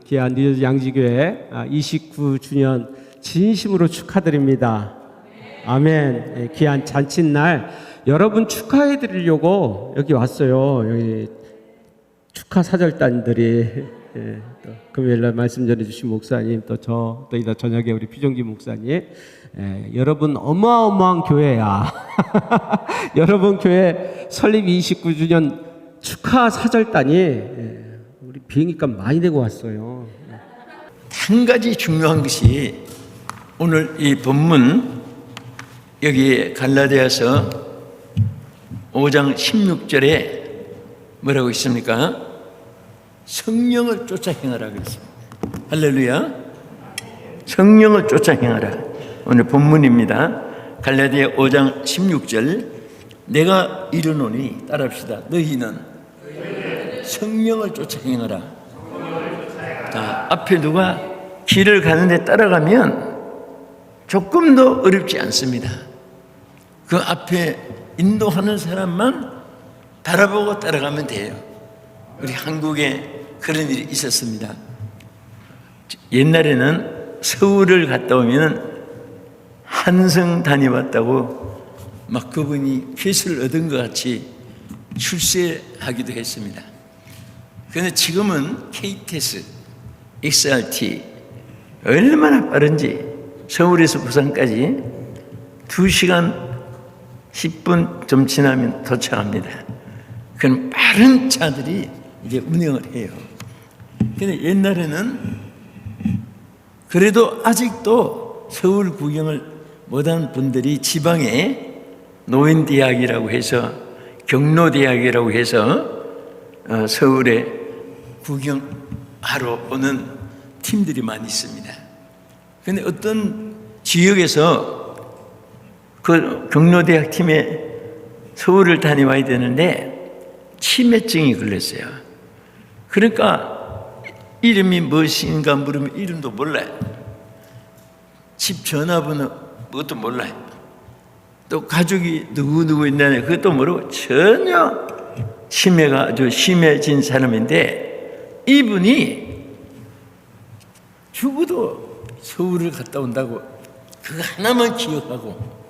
귀한 뉴저지 양지교회 29주년 진심으로 축하드립니다. 아멘. 귀한 잔칫날 여러분 축하해 드리려고 여기 왔어요. 여기 축하 사절단들이 또 금요일날 말씀 전해주신 목사님, 또 이따 저녁에 우리 피종기 목사님, 여러분 어마어마한 교회야. 여러분 교회 설립 29주년 축하 사절단이 우리 비행기값 많이 내고 왔어요. 한 가지 중요한 것이 오늘 이 본문 여기 갈라디아서 5장 16절에 뭐라고 있습니까? 성령을 쫓아 행하라 그랬습니다. 할렐루야. 성령을 쫓아 행하라. 오늘 본문입니다. 갈라디아 5장 16절. 내가 이르노니 따라합시다. 너희는 성령을 쫓아 행하라. 자, 앞에 누가 길을 가는데 따라가면 조금도 어렵지 않습니다. 그 앞에 인도하는 사람만 바라보고 따라가면 돼요. 우리 한국에 그런 일이 있었습니다. 옛날에는 서울을 갔다 오면 한성 다녀왔다고 막 그분이 쾌수를 얻은 것 같이 출세하기도 했습니다. 그런데 지금은 KTX, XRT 얼마나 빠른지 서울에서 부산까지 2시간 10분 좀 지나면 도착합니다. 그런 빠른 차들이 이제 운행을 해요. 근데 옛날에는 그래도 아직도 서울 구경을 못한 분들이 지방에 노인대학이라고 해서 경로대학이라고 해서 서울에 구경하러 오는 팀들이 많이 있습니다. 그런데 어떤 지역에서 그 경로대학 팀에 서울을 다녀와야 되는데 치매증이 걸렸어요. 그러니까 이름이 무엇인가 물으면 이름도 몰라요. 집 전화번호 그것도 몰라요. 또 가족이 누구 있나요? 그것도 모르고 전혀 치매가 아주 심해진 사람인데 이분이 죽어도 서울을 갔다 온다고 그거 하나만 기억하고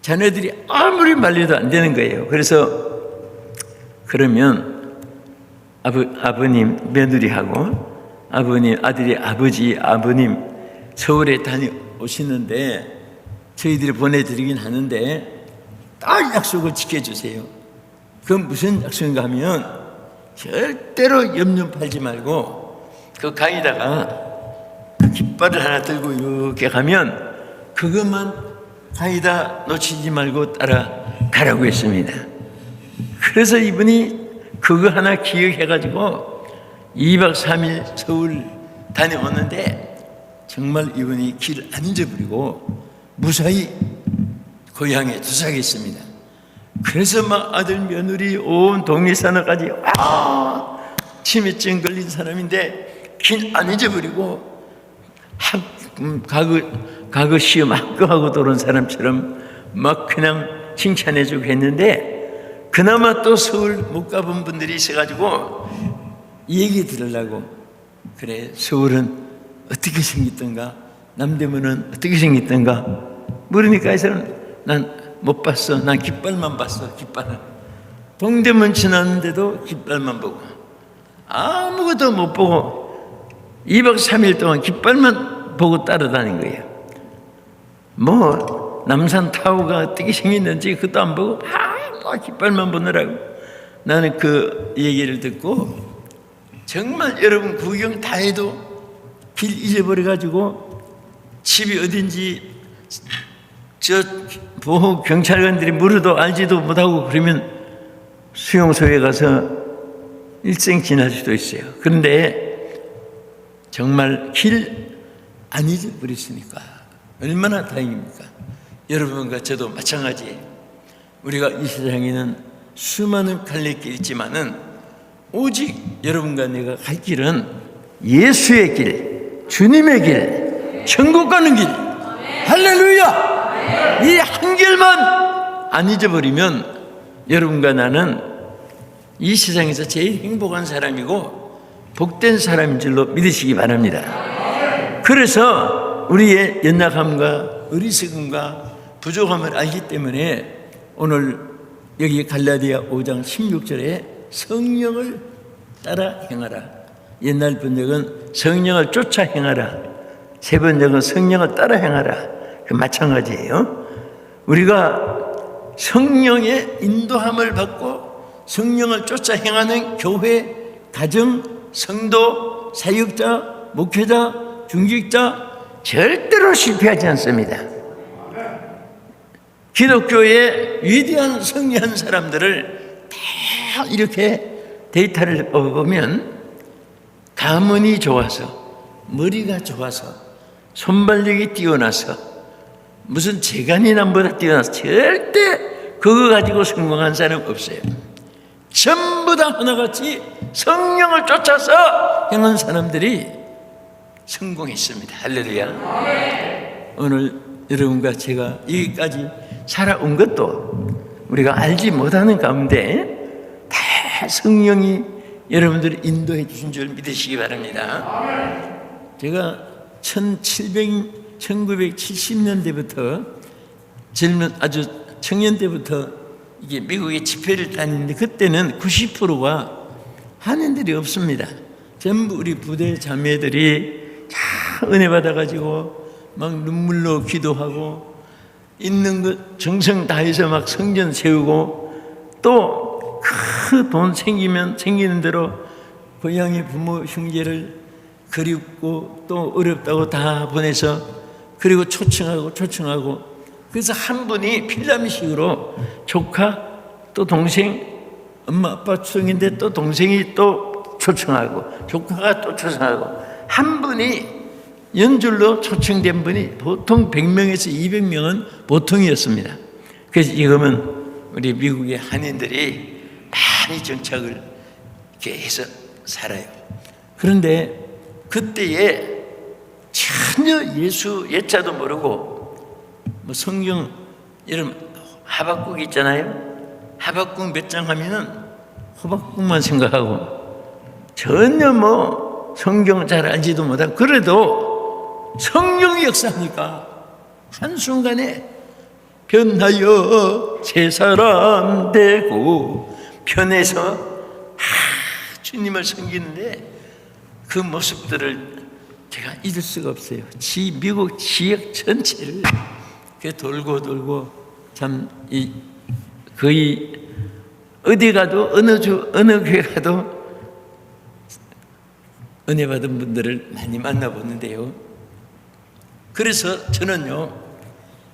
자녀들이 아무리 말려도 안 되는 거예요. 그래서 그러면 아버님 며느리하고 아버님 아들이 아버님 서울에 다녀오시는데 저희들이 보내드리긴 하는데 딱 약속을 지켜주세요. 그건 무슨 약속인가 하면 절대로 염려 팔지 말고 그 가에다가 그 깃발을 하나 들고 이렇게 가면 그것만 가에다 놓치지 말고 따라가라고 했습니다. 그래서 이분이 그거 하나 기억해가지고 2박 3일 서울 다녀오는데 정말 이분이 길을 안 잊어버리고 무사히 고향에 도착했습니다. 그래서 막 아들 며느리 온 동네 사나까지 치매증 걸린 사람인데 길 안 잊어버리고 과거 시험 합격하고 돌아온 사람처럼 막 그냥 칭찬해주고 했는데 그나마 또 서울 못 가본 분들이 있어가지고 얘기 들으려고 그래 서울은 어떻게 생겼던가 남대문은 어떻게 생겼던가 물으니까 이 사람은 난 못 봤어. 난 깃발만 봤어. 깃발을. 동대문 지났는데도 깃발만 보고 아무것도 못 보고 2박 3일 동안 깃발만 보고 따라다닌 거예요. 뭐 남산 타워가 어떻게 생겼는지 그것도 안 보고 깃발만 보느라고. 나는 그 얘기를 듣고 정말 여러분 구경 다 해도 길 잊어버려가지고 집이 어딘지 저 보호 경찰관들이 물어도 알지도 못하고 그러면 수용소에 가서 일생 지날 수도 있어요. 그런데 정말 길 안 잊어버렸으니까 얼마나 다행입니까? 여러분과 저도 마찬가지예요. 우리가 이 세상에는 수많은 갈래길이 있지만은 오직 여러분과 내가 갈 길은 예수의 길, 주님의 길, 천국 가는 길. 할렐루야! 이 한 길만 안 잊어버리면 여러분과 나는 이 세상에서 제일 행복한 사람이고 복된 사람인 줄로 믿으시기 바랍니다. 그래서 우리의 연약함과 어리석음과 부족함을 알기 때문에 오늘 여기 갈라디아 5장 16절에 성령을 따라 행하라. 옛날 번역은 성령을 쫓아 행하라. 새 번역은 성령을 따라 행하라. 마찬가지예요. 우리가 성령의 인도함을 받고 성령을 쫓아 행하는 교회, 가정, 성도, 사역자, 목회자, 중직자 절대로 실패하지 않습니다. 기독교의 위대한 성리한 사람들을 다 이렇게 데이터를 보면 가문이 좋아서, 머리가 좋아서, 손발력이 뛰어나서, 무슨 재간이 남보다 뛰어나서 절대 그거 가지고 성공한 사람 없어요. 전부 다 하나같이 성령을 쫓아서 행한 사람들이 성공했습니다. 할렐루야. 오늘 여러분과 제가 여기까지 살아온 것도 우리가 알지 못하는 가운데 다 성령이 여러분들을 인도해 주신 줄 믿으시기 바랍니다. 제가 1970년대부터 젊은 아주 청년 때부터 이게 미국의 집회를 다니는데 그때는 90%가 한인들이 없습니다. 전부 우리 부대 자매들이 다 은혜 받아가지고 막 눈물로 기도하고 있는 것 정성 다해서 막 성전 세우고 또 그 돈 생기면 생기는 대로 고향의 부모 형제를 그립고 또 어렵다고 다 보내서 그리고 초청하고 그래서 한 분이 필라미식으로 조카 또 동생 엄마 아빠 추석인데 또 동생이 또 초청하고 조카가 또 초청하고 한 분이 연줄로 초청된 분이 보통 100명에서 200명은 보통이었습니다. 그래서 지금은 우리 미국의 한인들이 많이 정착을 이렇게 해서 살아요. 그런데 그때에 전혀 예수 예자도 모르고 뭐 성경 이런 하박국 있잖아요. 하박국 몇 장 하면은 호박국만 생각하고 전혀 뭐 성경 잘 알지도 못하고 그래도 성령이 역사하니까 한순간에 변하여 새 사람 되고 변해서 주님을 섬기는데 그 모습들을 제가 잊을 수가 없어요. 미국 지역 전체를 돌고 참 거의 어디 가도 어느 교회 가도 은혜 받은 분들을 많이 만나보는데요. 그래서 저는요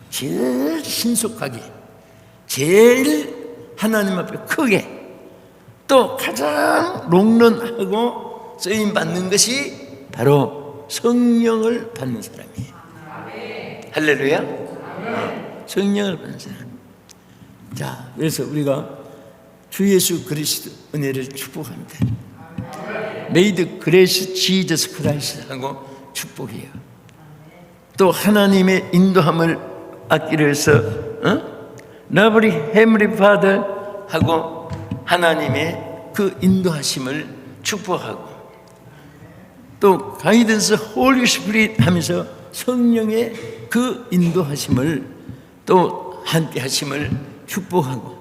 제일 신속하게 제일 하나님 앞에 크게 또 가장 롱런하고 쓰임 받는 것이 바로 성령을 받는 사람이에요. 할렐루야. 성령을 받는 사람. 자, 그래서 우리가 주 예수 그리스도 은혜를 축복합니다. May the grace Jesus Christ 하고 축복해요. 또 하나님의 인도함을 받기 위해서 Lovely Heavenly Father 하고 하나님의 그 인도하심을 축복하고 또 가이던스 홀리 스피릿 하면서 성령의 그 인도하심을 또 함께 하심을 축복하고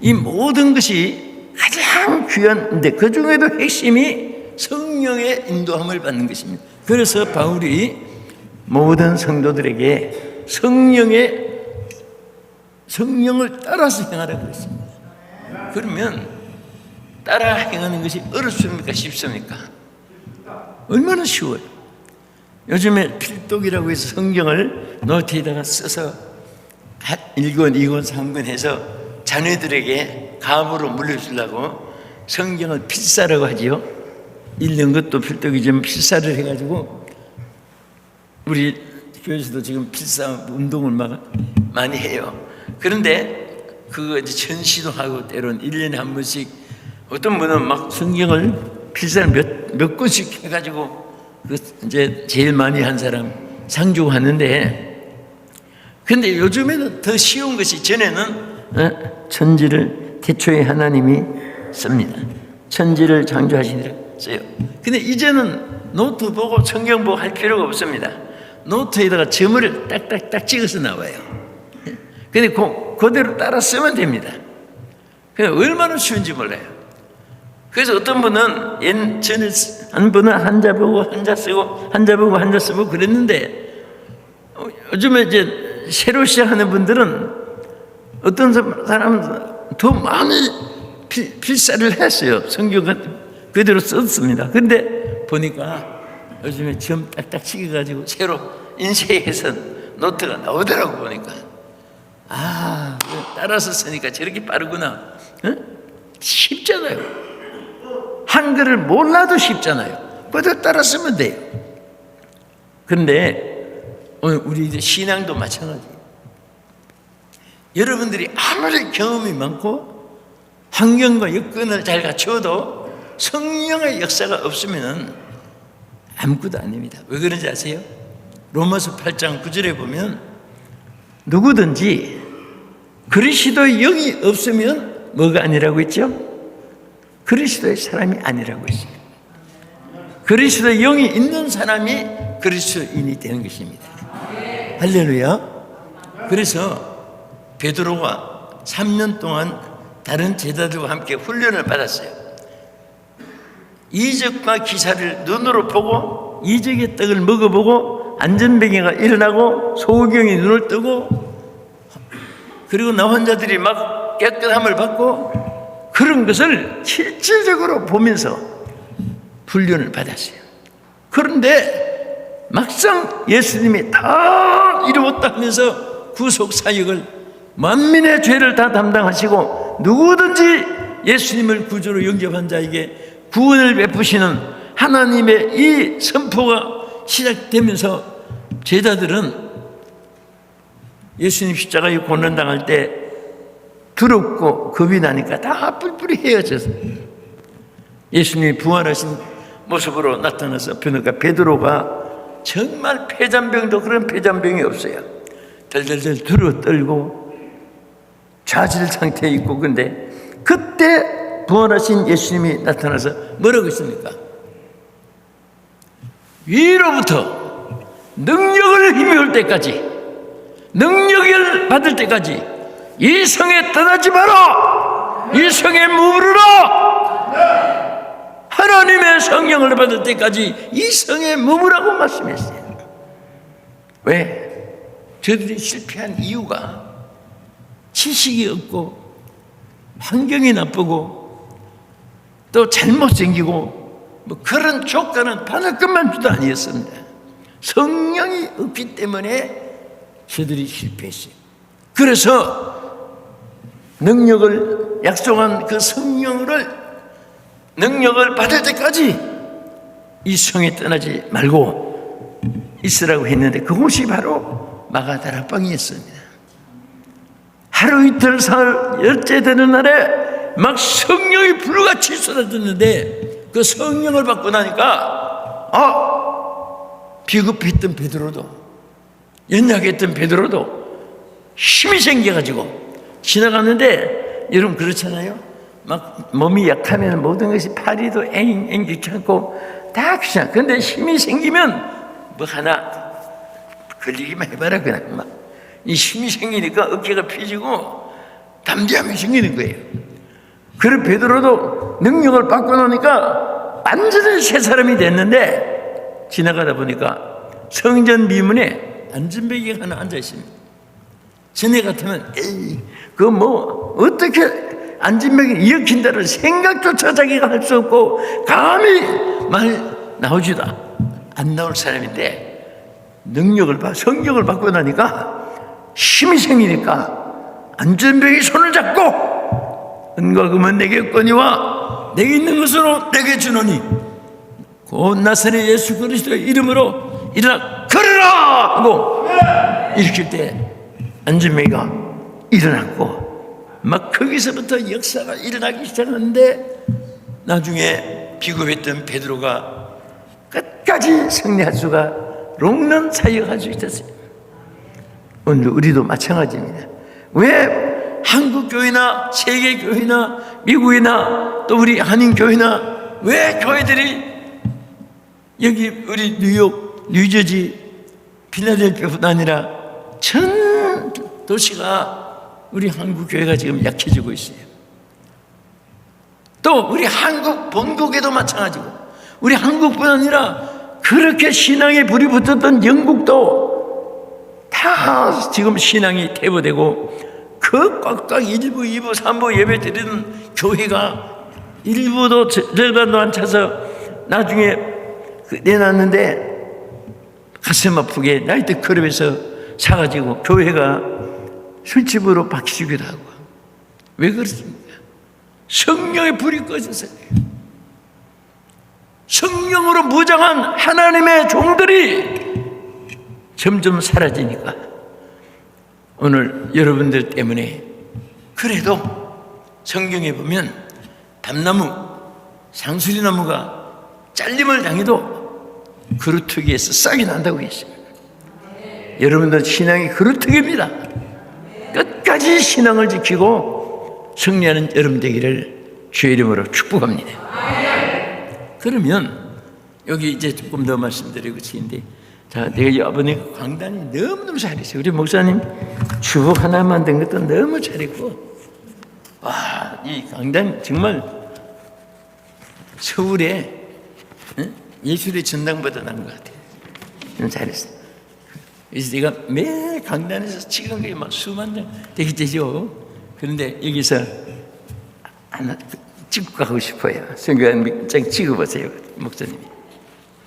이 모든 것이 가장 귀한데 그 중에도 핵심이 성령의 인도함을 받는 것입니다. 그래서 바울이 모든 성도들에게 성령을 따라서 행하라고 그랬습니다. 그러면 따라 행하는 것이 어렵습니까? 쉽습니까? 얼마나 쉬워요. 요즘에 필독이라고 해서 성경을 노트에다가 써서 1권, 2권, 3권 해서 자녀들에게 감으로 물려주려고 성경을 필사라고 하지요. 읽는 것도 필독이지만 필사를 해가지고 우리 교회에서도 지금 필사 운동을 막 많이 해요. 그런데 그거 이제 전시도 하고 때로는 1년에 한 번씩 어떤 분은 막 성경을 필사를 몇 권씩 해가지고 그 이제 제일 많이 한 사람 상 주고 하는데 근데 요즘에는 더 쉬운 것이 전에는 천지를 태초에 하나님이 씁니다. 천지를 창조하시니라 써요. 근데 이제는 노트 보고 성경 보고 할 필요가 없습니다. 노트에다가 점을 딱딱딱 찍어서 나와요. 근데 그대로 따라 쓰면 됩니다. 그냥 얼마나 쉬운지 몰라요. 그래서 어떤 분은 전에 한 분은 한자 보고 한자 쓰고 한자 보고 한자 쓰고 그랬는데 요즘에 이제 새로 시작하는 분들은 어떤 사람은 더 많이 필사를 했어요. 성경은 그대로 썼습니다. 근데 보니까 요즘에 점 딱딱 찍어가지고 새로 인쇄해서 노트가 나오더라고. 보니까 따라서 쓰니까 저렇게 빠르구나. 쉽잖아요. 한글을 몰라도 쉽잖아요. 그대로 따라 쓰면 돼요. 그런데 오늘 우리 이제 신앙도 마찬가지예요. 여러분들이 아무리 경험이 많고 환경과 여건을 잘 갖추어도 성령의 역사가 없으면 아무것도 아닙니다. 왜 그런지 아세요? 로마서 8장 9절에 보면 누구든지 그리스도의 영이 없으면 뭐가 아니라고 했죠? 그리스도의 사람이 아니라고 했어요. 그리스도의 영이 있는 사람이 그리스도인이 되는 것입니다. 할렐루야. 그래서 베드로가 3년 동안 다른 제자들과 함께 훈련을 받았어요. 이적과 기사를 눈으로 보고 이적의 떡을 먹어보고 안전뱅이가 일어나고 소경이 눈을 뜨고 그리고 나 환자들이 막 깨끗함을 받고 그런 것을 실질적으로 보면서 훈련을 받았어요. 그런데 막상 예수님이 다 이루었다 하면서 구속 사역을 만민의 죄를 다 담당하시고 누구든지 예수님을 구주로 영접한 자에게 구원을 베푸시는 하나님의 이 선포가 시작되면서 제자들은 예수님 십자가에 고난당할 때 두렵고 겁이 나니까 다 뿔뿔이 헤어졌어요. 예수님이 부활하신 모습으로 나타나서 보니까 베드로가 정말 폐잔병도 그런 폐잔병이 없어요. 덜덜덜 두루 떨고 좌질 상태에 있고. 근데 그때 부활하신 예수님이 나타나서 뭐라고 했습니까? 위로부터 능력을 힘이 올 때까지, 능력을 받을 때까지 이 성에 떠나지 마라. 이 성에 머무르라. 하나님의 성령을 받을 때까지 이 성에 머무라고 말씀했어요. 왜? 저들이 실패한 이유가 지식이 없고 환경이 나쁘고 또 잘못생기고 뭐 그런 조건은 받을 것만도 아니었습니다. 성령이 없기 때문에 저들이 실패했어요. 그래서 능력을 약속한 그 능력을 받을 때까지 이 성에 떠나지 말고 있으라고 했는데 그곳이 바로 마가다락방이었습니다. 하루 이틀 사흘 열째 되는 날에 막 성령이 불같이 쏟아졌는데 그 성령을 받고 나니까 비겁했던 베드로도 연약했던 베드로도 힘이 생겨가지고 지나갔는데 여러분 그렇잖아요. 막 몸이 약하면 모든 것이 파리도 앵앵 귀찮고 다 그냥. 근데 힘이 생기면 뭐 하나 걸리기만 해봐라. 그냥 막 이 힘이 생기니까 어깨가 펴지고 담대함이 생기는 거예요. 그런 베드로도 능력을 받고 나니까 완전히 새 사람이 됐는데 지나가다 보니까 성전 미문에 안전뱅이가 하나 앉아 있습니다. 전에 같으면 그거 뭐 어떻게 안전뱅이를 일으킨다는 생각조차 자기가 할 수 없고 감히 말 나오지도 안 나올 사람인데 성경을 받고 나니까 힘이 생기니까 안전뱅이 손을 잡고 은과 금은 내게 없거니와 내게 있는 것으로 내게 주노니 곧 나사렛 예수 그리스도의 이름으로 일어나 걸으라 하고 일으킬 때 안전뱅이가 일어났고 막 거기서부터 역사가 일어나기 시작하는데 나중에 비겁했던 베드로가 끝까지 승리할 수가 롱런 사역할 수 있었어요. 오늘 우리도 마찬가지입니다. 왜 한국교회나 세계교회나 미국이나 또 우리 한인교회나 왜 교회들이 여기 우리 뉴욕, 뉴저지, 필라델피아뿐 아니라 전 도시가 우리 한국 교회가 지금 약해지고 있어요. 또 우리 한국 본국에도 마찬가지고, 우리 한국뿐 아니라 그렇게 신앙에 불이 붙었던 영국도 다 지금 신앙이 퇴보되고, 그 꽉꽉 1부, 2부, 3부 예배 드리는 교회가 일부도 절반도 안 차서 나중에 내놨는데 가슴 아프게 나이트클럽에서 사가지고 교회가 술집으로 바뀌기도 하고. 왜 그렇습니까? 성령의 불이 꺼져서 그래요. 성령으로 무장한 하나님의 종들이 점점 사라지니까 오늘 여러분들 때문에, 그래도 성경에 보면 담나무, 상수리나무가 잘림을 당해도 그루터기에서 싹이 난다고 했습니다. 여러분들 신앙이 그루터기입니다. 끝까지 신앙을 지키고 승리하는 여러분 되기를 주의 이름으로 축복합니다. 그러면 여기 이제 조금 더 말씀드리고 싶은데, 자, 내가 아버님 강단이 너무너무 잘했어요. 우리 목사님 주복 하나 만든 것도 너무 잘했고, 와, 이 강단 정말 서울에 예술의 전당보다 나은 것 같아요. 너무 잘했어요. 그래서 내가 매일 강단에서 찍은 게 막 수만 장 되게 되죠. 그런데 여기서 하나 찍고 가고 싶어요. 설교하는 장 찍어보세요, 목사님이.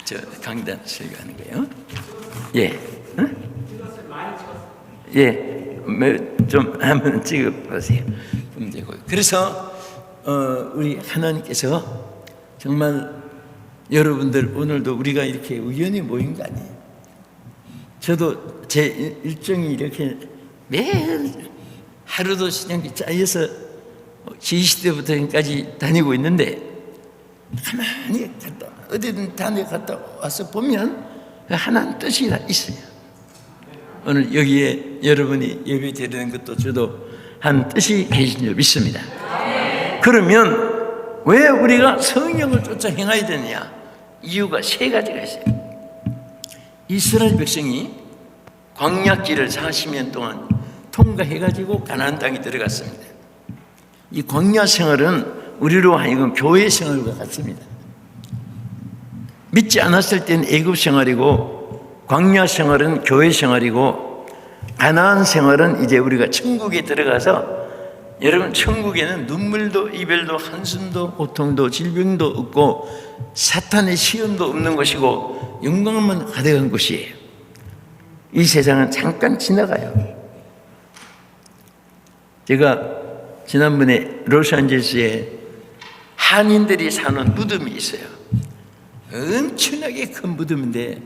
저 강단 설교하는 거예요. 예, 응? 예, 좀 한번 찍어보세요. 그래서 우리 하나님께서 정말 여러분들 오늘도 우리가 이렇게 우연히 모인 거 아니에요. 저도 제 일정이 이렇게 매일 하루도 그냥 짜여서 시시때부터까지 다니고 있는데, 가만히 갔다 어디든 다녀갔다 와서 보면 하나님 뜻이 있어요. 오늘 여기에 여러분이 예배 드리는 것도 저도 한 뜻이 계신 줄 믿습니다. 그러면 왜 우리가 성령을 쫓아 행해야 되느냐? 이유가 세 가지가 있어요. 이스라엘 백성이 광야길을 40년 동안 통과해가지고 가나안 땅에 들어갔습니다. 이 광야 생활은 우리로 하여금 교회 생활과 같습니다. 믿지 않았을 때는 애굽 생활이고, 광야 생활은 교회 생활이고, 가나안 생활은 이제 우리가 천국에 들어가서, 여러분 천국에는 눈물도 이별도 한숨도 고통도 질병도 없고 사탄의 시험도 없는 곳이고 영광만 가득한 곳이에요. 이 세상은 잠깐 지나가요. 제가 지난번에 로스앤젤레스에 한인들이 사는 무덤이 있어요. 엄청나게 큰 무덤인데,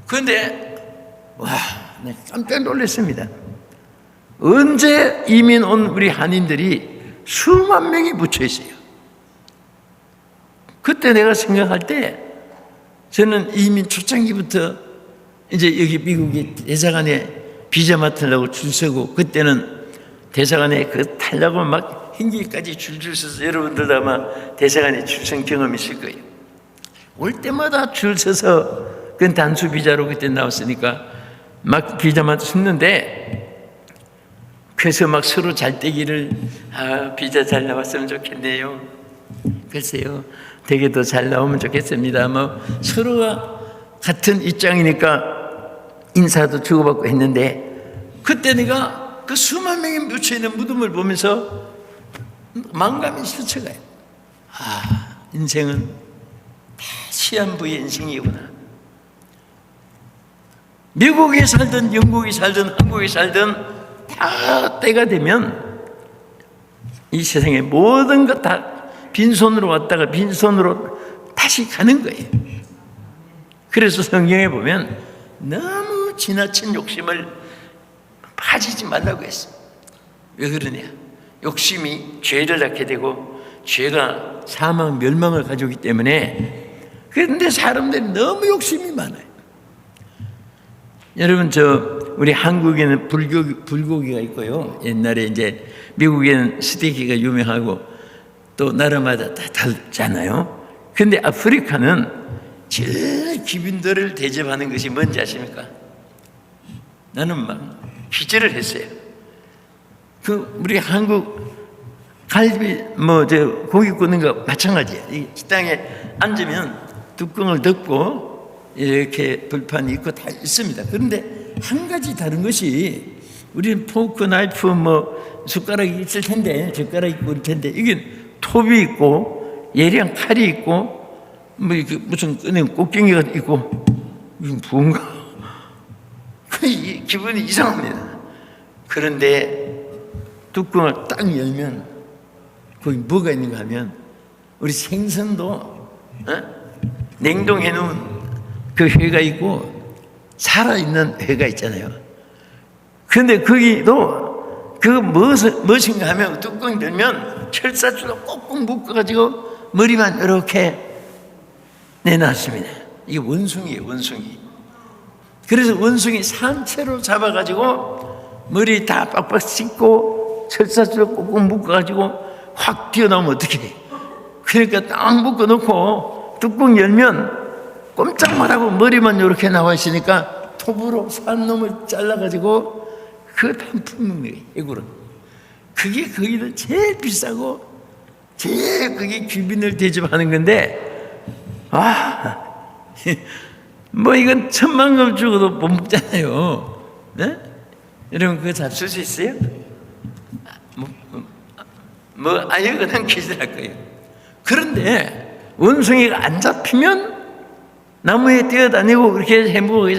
그런데 와, 내가 깜짝 놀랐습니다. 언제 이민 온 우리 한인들이 수만 명이 묻혀 있어요. 그때 내가 생각할 때, 저는 이민 초창기부터 이제 여기 미국의 대사관에 비자 맡으려고 줄 서고, 그때는 대사관에 그 타려고 막 흰길까지 줄줄 서서, 여러분들도 아마 대사관에 출석 경험 있을 거예요. 올 때마다 줄 서서, 그건 단수 비자로 그때 나왔으니까 막 비자만 섰는데, 그래서 막 서로 잘되기를, 비자 잘 나왔으면 좋겠네요. 글쎄요, 되게 더 잘 나오면 좋겠습니다. 뭐 서로가 같은 입장이니까 인사도 주고받고 했는데, 그때 내가 그 수만 명이 묻혀있는 무덤을 보면서 망감이 스쳐가요. 인생은 다 시한부의 인생이구나. 미국에 살든 영국에 살든 한국에 살든 다 때가 되면 이 세상의 모든 것 다 빈손으로 왔다가 빈손으로 다시 가는 거예요. 그래서 성경에 보면 너무 지나친 욕심을 가지지 말라고 했어요. 왜 그러냐? 욕심이 죄를 낳게 되고, 죄가 사망, 멸망을 가져오기 때문에. 그런데 사람들이 너무 욕심이 많아요. 여러분, 우리 한국에는 불고기가 있고요. 옛날에 이제 미국에는 스테이키가 유명하고, 또 나라마다 다 다르잖아요. 근데 아프리카는 제일 기빈들을 대접하는 것이 뭔지 아십니까? 나는 막 기절을 했어요. 우리 한국 갈비 고기 굽는 거 마찬가지야. 이 식당에 앉으면 뚜껑을 덮고 이렇게 불판이 있고 다 있습니다. 그런데 한 가지 다른 것이, 우리는 포크, 나이프, 숟가락이 있을 텐데, 젓가락이 있고 그럴 텐데, 이게 톱이 있고 예리한 칼이 있고 무슨 꺼낸 꽃갱이가 있고, 이건 뭔가 기분이 이상합니다. 그런데 뚜껑을 딱 열면 거기 뭐가 있는가 하면, 우리 생선도 냉동해 놓은 그 회가 있고 살아있는 회가 있잖아요. 그런데 거기도 무엇인가 하면 뚜껑 열면 철사줄로 꼭꼭 묶어가지고 머리만 이렇게 내놨습니다. 이게 원숭이에요, 원숭이. 그래서 원숭이 산채로 잡아가지고 머리 다 빡빡 씻고 철사줄로 꼭꼭 묶어가지고 확 튀어나오면 어떡해. 그러니까 딱 묶어놓고 뚜껑 열면 꼼짝 말하고 머리만 이렇게 나와 있으니까 톱으로 산 놈을 잘라가지고 그거 다 품는 거예요, 해구로. 그게 거기는 제일 비싸고 제일 그게 귀빈을 대접하는 건데, 이건 1,000만 원 주고도 못 먹잖아요. 네? 여러분 그거 잡술 수 있어요? 아예 그냥 기절할 거예요. 그런데 원숭이가 안 잡히면 나무에 뛰어다니고 그렇게 해먹고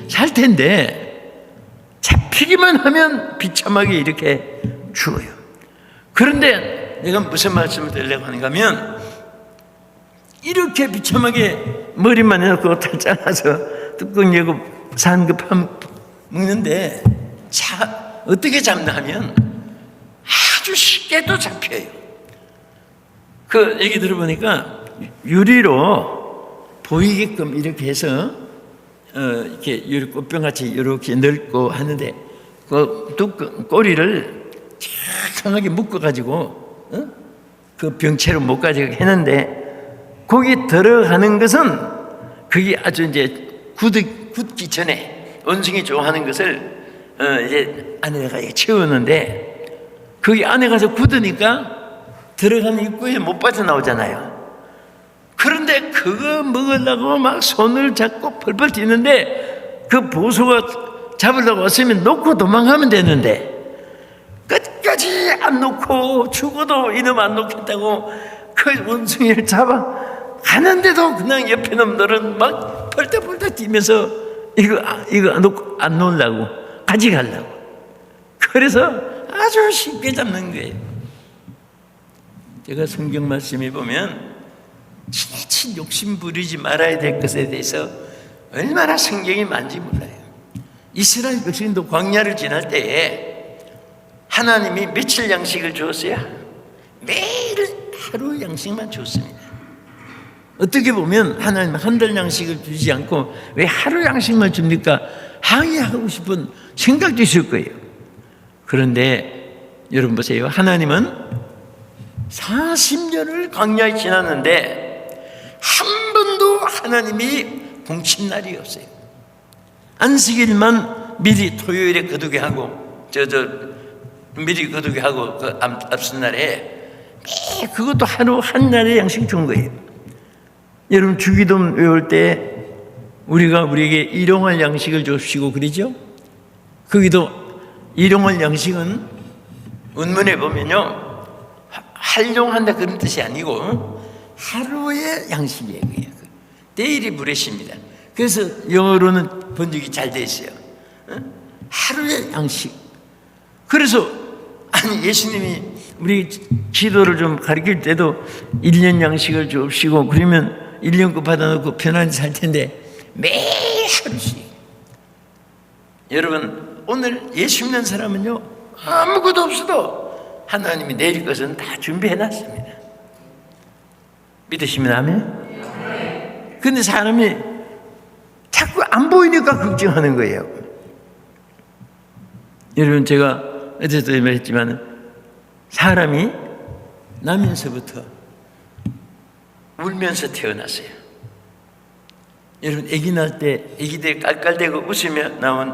살 텐데, 잡히기만 하면 비참하게 이렇게 죽어요. 그런데 내가 무슨 말씀을 드리려고 하는가 하면, 이렇게 비참하게 머리만 해놓고 다 잘라서 뚜껑 열고 산 거 먹는데, 어떻게 잡나 하면 아주 쉽게도 잡혀요. 그 얘기 들어보니까 유리로 보이게끔 이렇게 해서 이렇게 유리 꽃병같이 이렇게 넓고 하는데, 그 뚜껑 꼬리를 착하게 묶어가지고 그 병채로 못 가지고 했는데, 거기 들어가는 것은 그게 아주 이제 굳기 전에 원숭이 좋아하는 것을 이제 안에다가 채우는데, 거기 안에 가서 굳으니까 들어가는 입구에 못 빠져나오잖아요. 그런데 그거 먹으려고 막 손을 잡고 펄펄 뛰는데, 그 보소가 잡으려고 왔으면 놓고 도망가면 되는데, 끝까지 안 놓고 죽어도 이놈 안 놓겠다고 그 원숭이를 잡아 가는데도 그냥 옆에 놈들은 막 펄떡펄떡 뛰면서 이거 안 놓으려고 가져가려고. 그래서 아주 쉽게 잡는 거예요. 제가 성경 말씀에 보면 지나친 욕심 부리지 말아야 될 것에 대해서 얼마나 성경이 많은지 몰라요. 이스라엘 백성도 광야를 지날 때에 하나님이 며칠 양식을 주었어요? 매일 하루 양식만 줬습니다. 어떻게 보면 하나님 한 달 양식을 주지 않고 왜 하루 양식만 줍니까? 항의하고 싶은 생각도 있을 거예요. 그런데 여러분 보세요. 하나님은 40년을 광야에 지났는데 한 번도 하나님이 공친 날이 없어요. 안식일만 미리 토요일에 거두게 하고 미리 거두게 하고 그 앞선 날에 그것도 하루 한 날에 양식 준 거예요. 여러분 주기도 외울 때 우리에게 일용할 양식을 주시고 그러죠? 거기도 일용할 양식은 원문에 보면요, 활용한다 그런 뜻이 아니고 하루의 양식이에요. 데일리 브레시입니다. 그래서 영어로는 번역이 잘 돼 있어요. 하루의 양식. 그래서 예수님이 우리 기도를 좀 가르칠 때도 1년 양식을 주시고 그러면 1년껏 받아놓고 편안히 살 텐데 매일 하루씩. 여러분 오늘 예수 믿는 사람은요, 아무것도 없어도 하나님이 내릴 것은 다 준비해놨습니다. 믿으시면 아멘? 근데 사람이 자꾸 안 보이니까 걱정하는 거예요. 여러분 제가 어제도 말했지만 사람이 나면서부터 울면서 태어났어요. 여러분 아기 낳을 때 아기들 깔깔대고 웃으며 나온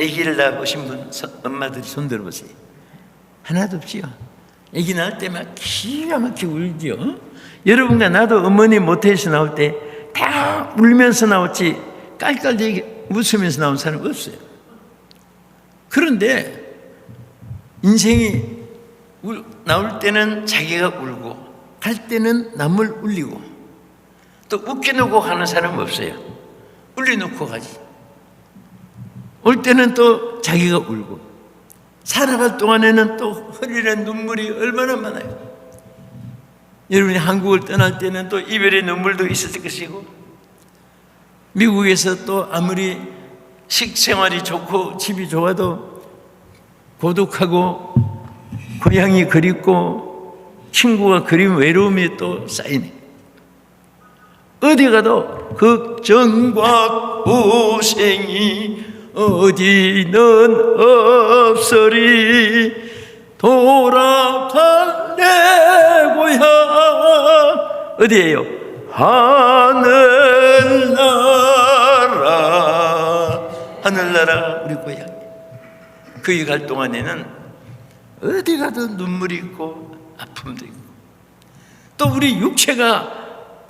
아기를 낳으신 분 엄마들이 손 들어보세요. 하나도 없지요. 아기 낳을 때 막 기가 막히게 울지요. 여러분과 나도 어머니 모태에서 나올 때 다 울면서 나왔지 깔깔대게 웃으면서 나온 사람 없어요. 그런데 인생이 나올 때는 자기가 울고 갈 때는 남을 울리고 또 웃겨놓고 가는 사람 없어요. 울려놓고 가지. 올 때는 또 자기가 울고 살아갈 동안에는 또 흘리는 눈물이 얼마나 많아요. 여러분이 한국을 떠날 때는 또 이별의 눈물도 있었을 것이고 미국에서 또 아무리 식생활이 좋고 집이 좋아도 고독하고 고향이 그립고 친구가 그리운 외로움이 또 쌓이네. 어디 가도 걱정과 고생이 어디는 없으리 돌아갈 내 고향 어디예요? 하늘나라 우리 고향. 거기 갈 동안에는 어디 가도 눈물이 있고 아픔도 있고 또 우리 육체가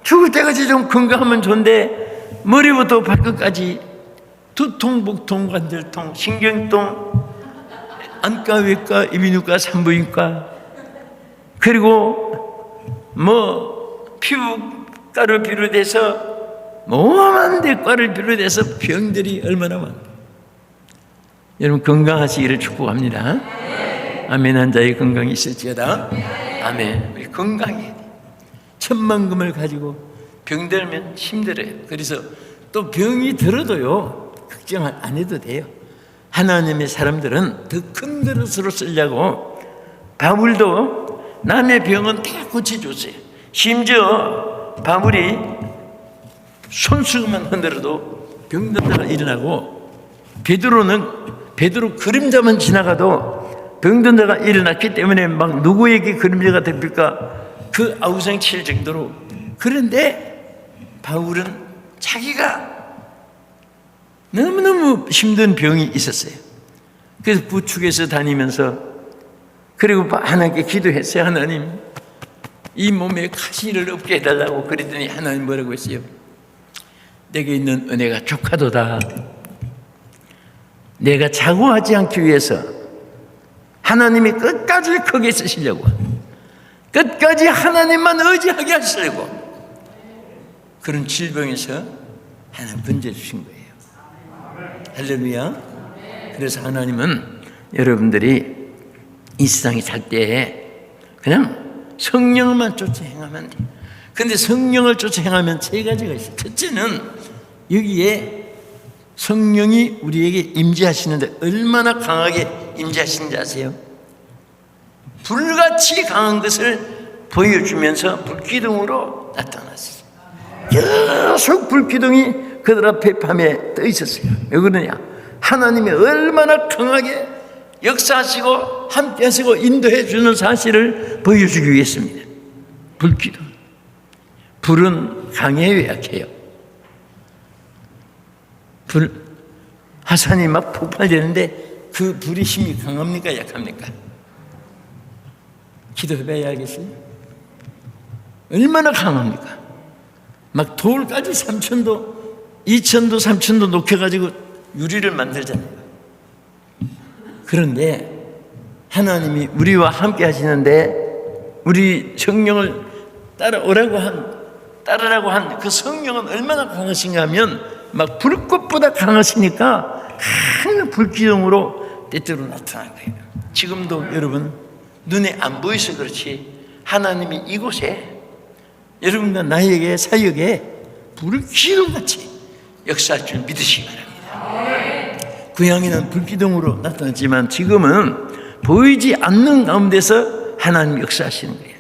죽을 때까지 좀 건강하면 좋은데 머리부터 발끝까지 두통, 복통, 관절통, 신경통, 안과, 외과, 이비인후과, 산부인과 그리고 피부과를 비롯해서 모험한 대과를 비롯해서 병들이 얼마나 많아요. 여러분 건강하시기를 축복합니다. 아멘. 한 자의 건강이 있을지어다. 아멘. 우리 건강해. 천만금을 가지고 병들면 힘들어요. 그래서 또 병이 들어도요 걱정 안 해도 돼요. 하나님의 사람들은 더 큰 그릇으로 쓰려고 바울도 남의 병은 다 고쳐줬어요. 심지어 바울이 손수건만 흔들어도 병든다가 일어나고 베드로 그림자만 지나가도 병든다가 일어났기 때문에 막 누구에게 그림자가 됩니까? 그 아우성 칠 정도로. 그런데 바울은 자기가 너무너무 힘든 병이 있었어요. 그래서 부축해서 다니면서 그리고 하나님께 기도했어요. 하나님 이 몸에 가시를 없게 해달라고. 그랬더니 하나님 뭐라고 했어요? 내게 있는 은혜가 족하도다. 내가 자고하지 않기 위해서 하나님이 끝까지 거기에 쓰시려고 끝까지 하나님만 의지하게 하시려고 그런 질병에서 하나님 건져주신 거예요. 할렐루야. 그래서 하나님은 여러분들이 이 세상에 살 때에 그냥 성령만 쫓아 행하면 돼. 근데 성령을 쫓아 행하면 세 가지가 있어요. 첫째는 여기에 성령이 우리에게 임재하시는데 얼마나 강하게 임재하시는지 아세요? 불같이 강한 것을 보여주면서 불기둥으로 나타났어요. 계속 불기둥이 그들 앞에 밤에 떠 있었어요. 왜 그러냐? 하나님이 얼마나 강하게 역사하시고 함께 하시고 인도해 주는 사실을 보여주기 위해서입니다. 불기둥. 불은 강해요, 약해요? 화산이 막 폭발되는데 그 불의 힘이 강합니까, 약합니까? 기도해봐야 알겠어요? 얼마나 강합니까? 막 돌까지 3,000도, 2,000도, 3,000도 녹여가지고 유리를 만들잖아요. 그런데 하나님이 우리와 함께 하시는데 우리 성령을 따라라고 한 그 성령은 얼마나 강하신가 하면 막 불꽃보다 강하시니까 큰 불기둥으로 때때로 나타난 거예요. 지금도 여러분 눈에 안 보여서 그렇지 하나님이 이곳에 여러분과 나에게 사역에 불기둥같이 역사할 줄 믿으시기 바랍니다. 고향에는 불기둥으로 나타났지만 지금은 보이지 않는 가운데서 하나님 역사하시는 거예요.